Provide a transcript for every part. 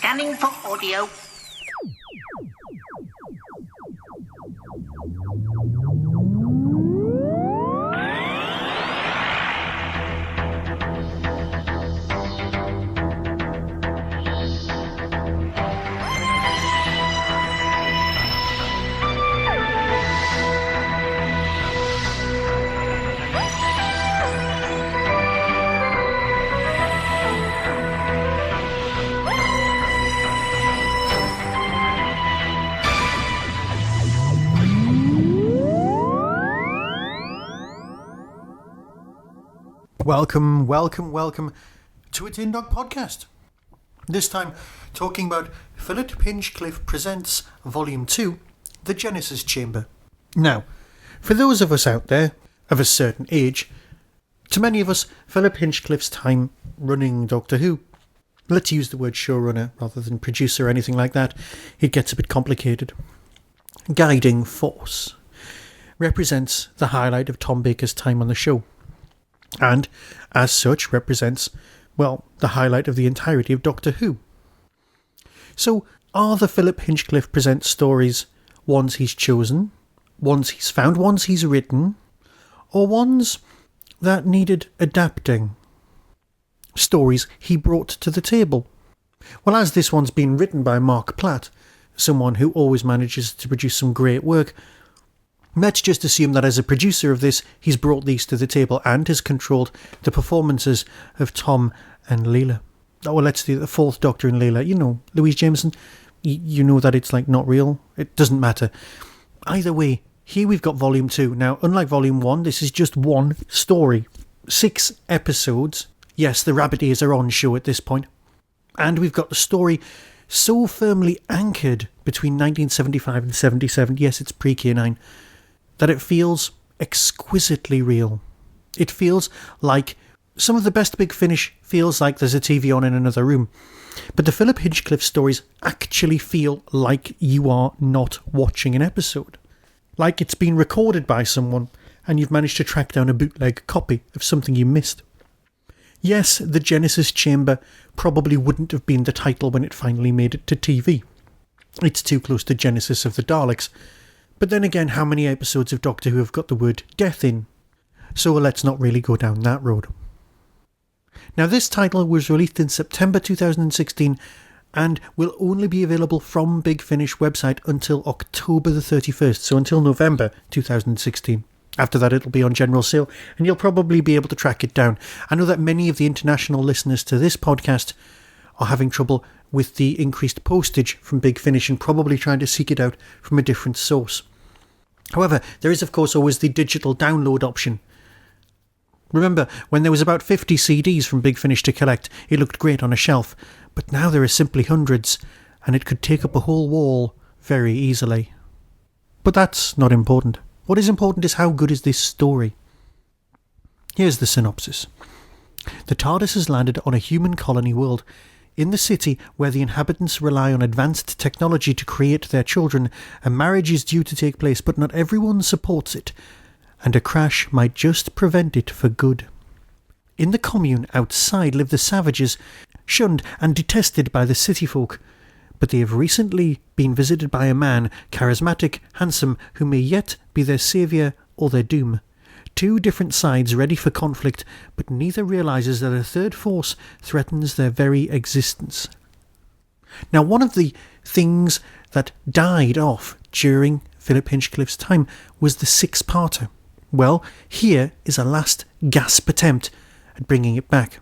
Scanning for audio. Welcome to a Tin Dog podcast. This time talking about Philip Hinchcliffe Presents Volume 2, The Genesis Chamber. Now, for those of us out there of a certain age, to many of us, Philip Hinchcliffe's time running Doctor Who, let's use the word showrunner rather than producer or anything like that, it gets a bit complicated. Guiding force represents the highlight of Tom Baker's time on the show. And, as such, represents, well, the highlight of the entirety of Doctor Who. So, are the Philip Hinchcliffe Presents stories ones he's chosen, ones he's found, ones he's written, or ones that needed adapting? Stories he brought to the table? Well, as this one's been written by Marc Platt, someone who always manages to produce some great work, let's just assume that as a producer of this, he's brought these to the table and has controlled the performances of Tom and Leela. Oh, well, let's do the Fourth Doctor and Leela. You know, Louise Jameson, you know that it's like not real. It doesn't matter. Either way, here we've got Volume 2. Now, unlike Volume 1, this is just one story. 6 episodes. Yes, the rabbit ears are on show at this point. And we've got the story so firmly anchored between 1975 and 77. Yes, it's pre-K9. That it feels exquisitely real. It feels like some of the best Big Finish feels like there's a TV on in another room. But the Philip Hinchcliffe stories actually feel like you are not watching an episode. Like it's been recorded by someone and you've managed to track down a bootleg copy of something you missed. Yes, The Genesis Chamber probably wouldn't have been the title when it finally made it to TV. It's too close to Genesis of the Daleks. But then again, how many episodes of Doctor Who have got the word death in? So let's not really go down that road. Now, this title was released in September 2016 and will only be available from Big Finish website until October the 31st, so until November 2016. After that, it'll be on general sale, and you'll probably be able to track it down. I know that many of the international listeners to this podcast are having trouble with the increased postage from Big Finish and probably trying to seek it out from a different source. However, there is of course always the digital download option. Remember, when there was about 50 CDs from Big Finish to collect, it looked great on a shelf, but now there are simply hundreds, and it could take up a whole wall very easily. But that's not important. What is important is how good is this story. Here's the synopsis. The TARDIS has landed on a human colony world. In the city, where the inhabitants rely on advanced technology to create their children, a marriage is due to take place, but not everyone supports it, and a crash might just prevent it for good. In the commune outside live the savages, shunned and detested by the city folk, but they have recently been visited by a man, charismatic, handsome, who may yet be their saviour or their doom. 2 different sides ready for conflict, but neither realises that a third force threatens their very existence. Now, one of the things that died off during Philip Hinchcliffe's time was the 6-parter. Well, here is a last gasp attempt at bringing it back.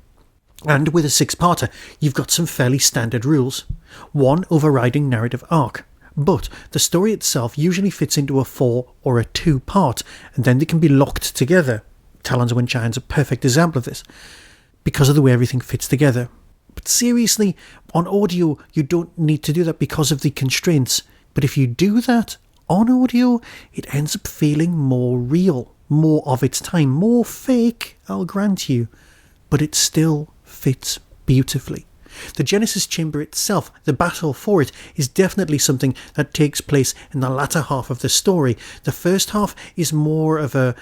And with a 6-parter, you've got some fairly standard rules. One overriding narrative arc. But the story itself usually fits into a 4 or a 2-part, and then they can be locked together. Talons of Winchine's a perfect example of this, because of the way everything fits together. But seriously, on audio, you don't need to do that because of the constraints. But if you do that on audio, it ends up feeling more real, more of its time, more fake, I'll grant you. But it still fits beautifully. The Genesis Chamber itself, the battle for it, is definitely something that takes place in the latter half of the story. The first half is more of a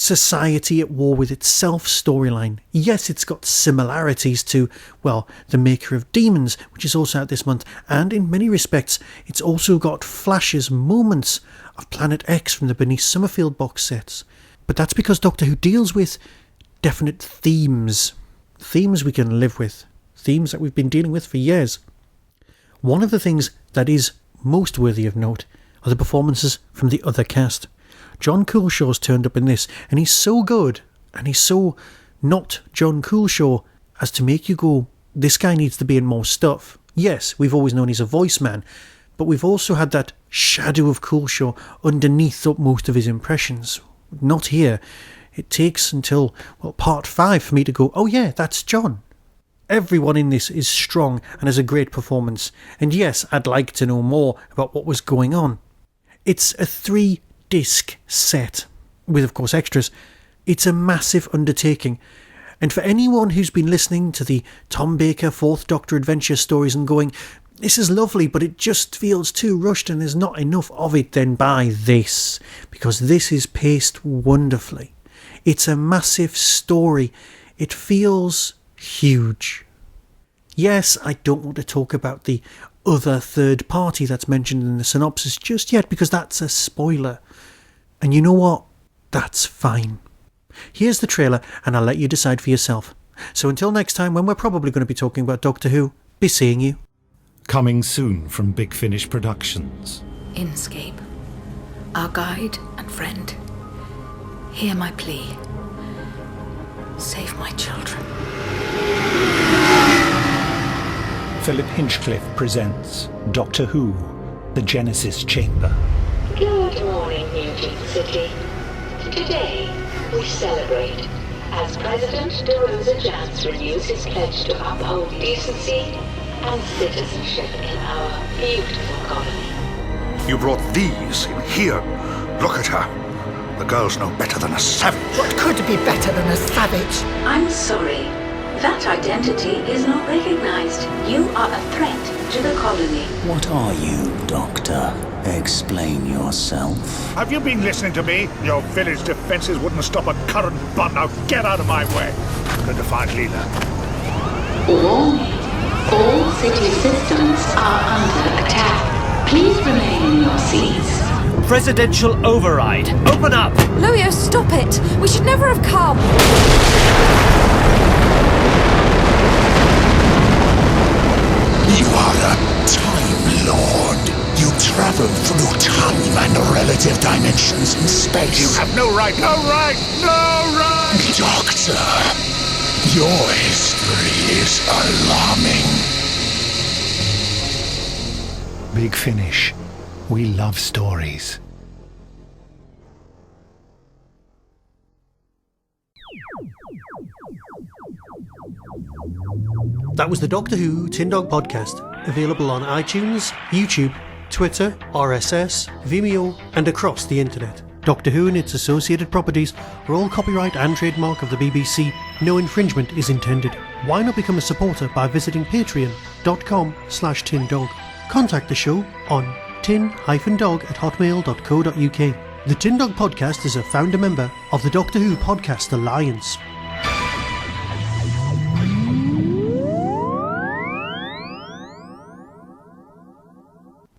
society at war with itself storyline. Yes, it's got similarities to, well, The Maker of Demons, which is also out this month, and in many respects, it's also got flashes, moments of Planet X from the Bernice Summerfield box sets. But that's because Doctor Who deals with definite themes. Themes we can live with. Themes that we've been dealing with for years. One of the things that is most worthy of note are the performances from the other cast. John Coulshaw's turned up in this, and he's so good, and he's so not John Coulshaw as to make you go, this guy needs to be in more stuff. Yes, we've always known he's a voice man, but we've also had that shadow of Coulshaw underneath up most of his impressions. Not here. It takes until, well, part 5 for me to go, oh yeah, that's John. Everyone in this is strong and has a great performance, and yes, I'd like to know more about what was going on. It's a 3-disc set, with of course extras. It's a massive undertaking, and for anyone who's been listening to the Tom Baker Fourth Doctor adventure stories and going, this is lovely but it just feels too rushed and there's not enough of it, then buy this, because this is paced wonderfully. It's a massive story. It feels huge. Yes, I don't want to talk about the other third party that's mentioned in the synopsis just yet, because that's a spoiler. And you know what? That's fine. Here's the trailer, and I'll let you decide for yourself. So until next time, when we're probably going to be talking about Doctor Who, be seeing you. Coming soon from Big Finish Productions. Inscape, our guide and friend, hear my plea. Save my children. Philip Hinchcliffe presents Doctor Who, The Genesis Chamber. Good morning, Newton City. Today, we celebrate as President DeRosa Jans renews his pledge to uphold decency and citizenship in our beautiful colony. You brought these in here. Look at her. The girl's no better than a savage. What could be better than a savage? I'm sorry. That identity is not recognized. You are a threat to the colony. What are you, Doctor? Explain yourself. Have you been listening to me? Your village defenses wouldn't stop a current bomb. Now get out of my way. Good to find Leela. All city systems are under attack. Please remain in your seats. Presidential override. Open up! Loyo, stop it! We should never have come! You are a Time Lord. You travel through time and relative dimensions in space. You have no right. No right. No right. Doctor, your history is alarming. Big Finish. We love stories. That was the Doctor Who Tin Dog podcast, available on iTunes, YouTube, Twitter, RSS, Vimeo, and across the internet. Doctor Who and its associated properties are all copyright and trademark of the BBC. No infringement is intended. Why not become a supporter by visiting patreon.com/tindog. Contact the show on tin-dog@hotmail.co.uk. The Tin Dog podcast is a founder member of the Doctor Who Podcast Alliance.